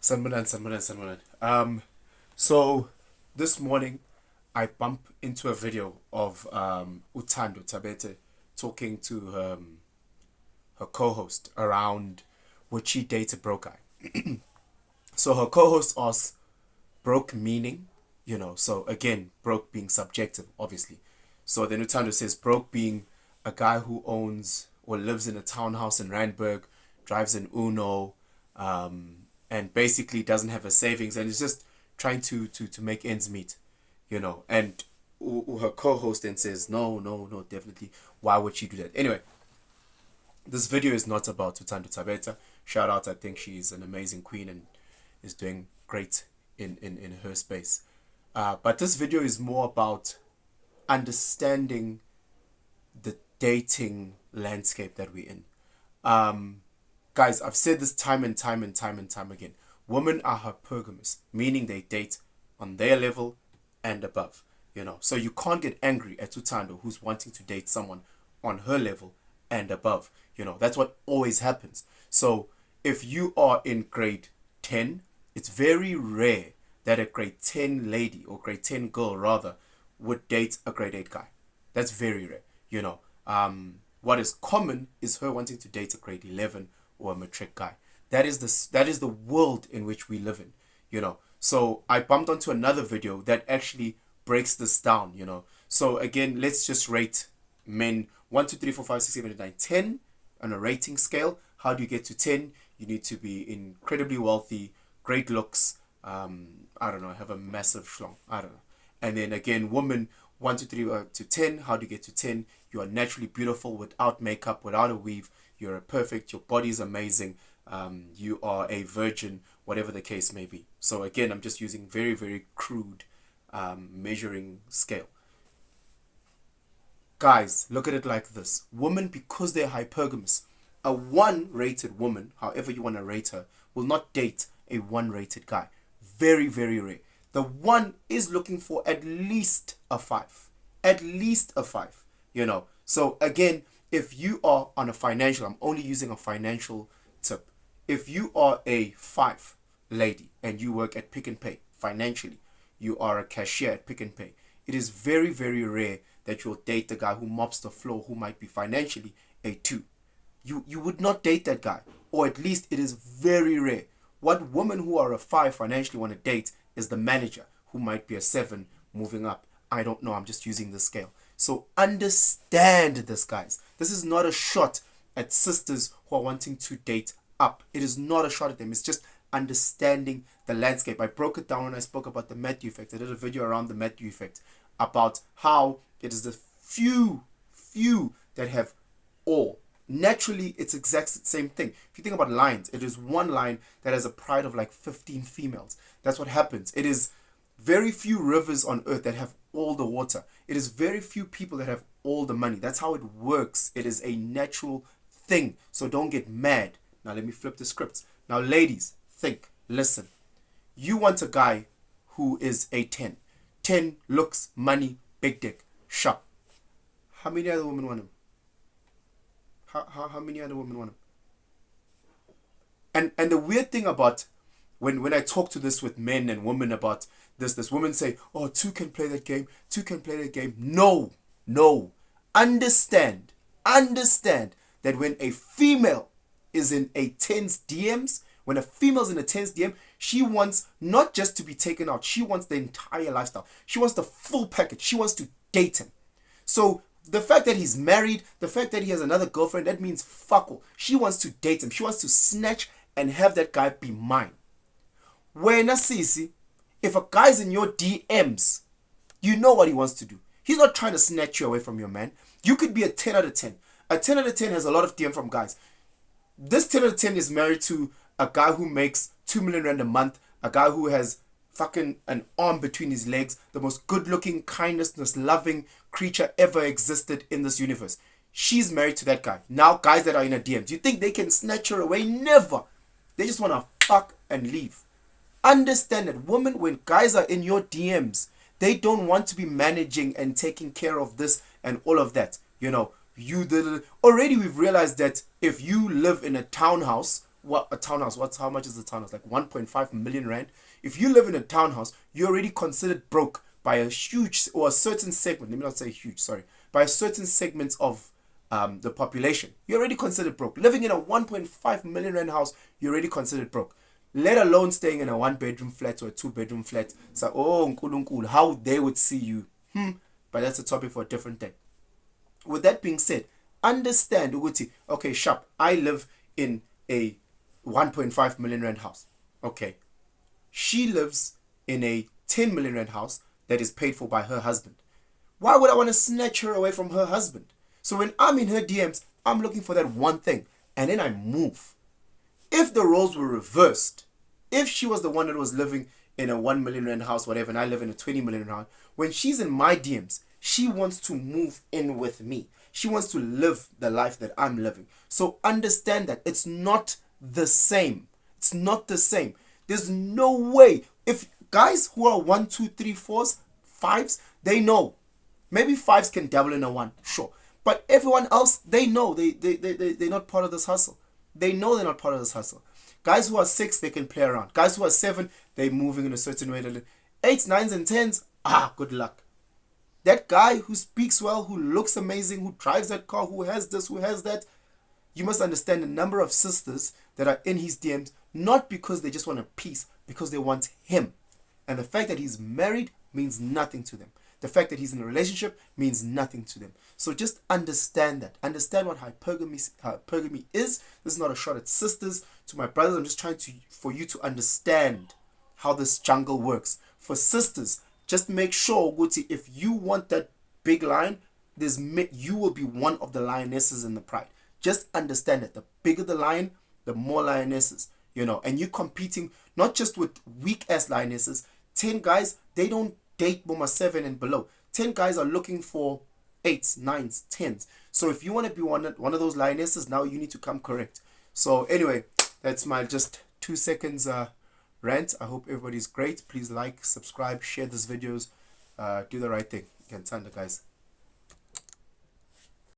Sanmunan. So this morning I bump into a video of Utando Tabete talking to her co-host around would she date a broke guy. So her co-host asks broke meaning, so again, broke being subjective, obviously. So then Utando says broke being a guy who owns or lives in a townhouse in Randburg, drives an Uno, and basically doesn't have a savings and is just trying to make ends meet, And her co-host then says, no, definitely. Why would she do that? Anyway, this video is not about Tutando Tabeta. Shout out, I think she's an amazing queen and is doing great in her space. But this video is more about understanding the dating landscape that we're in. Guys, I've said this time and time again. Women are hypergamous, meaning they date on their level and above. So you can't get angry at Tutando who's wanting to date someone on her level and above. That's what always happens. So if you are in grade 10, it's very rare that a grade 10 lady or grade 10 girl rather would date a grade 8 guy. That's very rare. What is common is her wanting to date a grade 11 or a matric guy. That is the world in which we live in. So I bumped onto another video that actually breaks this down. So again, let's just rate men 1, 2, 3, 4, 5, 6, 7, 8, 9, 10 on a rating scale. How do you get to 10? You need to be incredibly wealthy, great looks, I don't know, have a massive schlong, I don't know. And then again, woman 1 to 3 to 10. How do you get to 10? You are naturally beautiful without makeup, without a weave. You're perfect. Your body is amazing. You are a virgin, whatever the case may be. So again, I'm just using very, very crude measuring scale. Guys, look at it like this. Women, because they're hypergamous, a 1 rated woman, however you want to rate her, will not date a 1 rated guy. Very, very rare. The 1 is looking for at least a 5. At least a 5. So again, if you are on a financial, I'm only using a financial tip. If you are a 5 lady and you work at Pick and Pay financially, you are a cashier at Pick and Pay, it is very, very rare that you'll date the guy who mops the floor who might be financially a 2. You would not date that guy, or at least it is very rare. What women who are a 5 financially want to date is the manager who might be a 7 moving up. I don't know, I'm just using the scale. So understand this, guys. This is not a shot at sisters who are wanting to date up. It is not a shot at them. It's just understanding the landscape. I broke it down when I spoke about the Matthew effect. I did a video around the Matthew effect about how it is the few that have all. Naturally, it's exact same thing. If you think about lions, it is one lion that has a pride of like 15 females. That's what happens. It is very few rivers on earth that have all the water. It is very few people that have all the money. That's how it works. It is a natural thing. So don't get mad. Now let me flip the scripts. Now ladies, think, listen. You want a guy who is a 10. 10 looks, money, big dick, sharp. How many other women want him? How many other women want him? And the weird thing about when I talk to this with men and women about this women say, oh, 2 can play that game. 2 can play that game. No. Understand that when a female is in a 10's DMs, when a female's in a 10's DM, she wants not just to be taken out. She wants the entire lifestyle. She wants the full package. She wants to date him. So the fact that he's married, the fact that he has another girlfriend, that means fuck all. She wants to date him. She wants to snatch and have that guy be mine. When Sisi, if a guy's in your DMs, you know what he wants to do. He's not trying to snatch you away from your man. You could be a 10 out of 10. A 10 out of 10 has a lot of DM from guys. This 10 out of 10 is married to a guy who makes 2 million rand a month, a guy who has fucking an arm between his legs, the most good-looking, kindness, loving creature ever existed in this universe. She's married to that guy. Now, guys that are in her DMs, you think they can snatch her away? Never. They just want to fuck and leave. Understand that women, when guys are in your DMs, they don't want to be managing and taking care of this and all of that. Already we've realized that if you live in a townhouse what a townhouse, how much is a townhouse? Like 1.5 million rand. If you live in a townhouse, you're already considered broke by a huge or a certain segment. Let me not say huge, sorry. By a certain segment of the population. You're already considered broke. Living in a 1.5 million rand house, you're already considered broke. Let alone staying in a 1-bedroom flat or a 2-bedroom flat. So, oh, nkulunkulu, how they would see you. But that's a topic for a different day. With that being said, understand, Uguti, okay, sharp, I live in a 1.5 million rand house. Okay. She lives in a 10 million rand house that is paid for by her husband. Why would I want to snatch her away from her husband? So when I'm in her DMs, I'm looking for that one thing, and then I move. If the roles were reversed, if she was the one that was living in a 1 million rand house, whatever, and I live in a 20 million rand house, when she's in my DMs, she wants to move in with me. She wants to live the life that I'm living. So understand that it's not the same. It's not the same. There's no way. If guys who are 1, 2, 3, 4s, 5s, they know. Maybe 5s can dabble in a 1, sure. But everyone else, they know they're not part of this hustle. They know they're not part of this hustle. Guys who are 6, they can play around. Guys who are 7, they're moving in a certain way. 8s, 9s, and 10s, good luck. That guy who speaks well, who looks amazing, who drives that car, who has this, who has that, you must understand the number of sisters that are in his DMs, not because they just want a piece, because they want him. And the fact that he's married means nothing to them. The fact that he's in a relationship means nothing to them. So just understand that. Understand what hypergamy is. This is not a shot at sisters. To my brothers, I'm just trying for you to understand how this jungle works. For sisters, just make sure, Guti, if you want that big lion, you will be one of the lionesses in the pride. Just understand that the bigger the lion, the more lionesses, and you're competing not just with weak ass lionesses. 10 guys, they don't date Boma 7 and below. 10 guys are looking for 8s, 9s, 10s. So if you want to be one of those lionesses, now you need to come correct. So anyway, that's my just 2 seconds rant. I hope everybody's great. Please like, subscribe, share these videos. Do the right thing. Guys.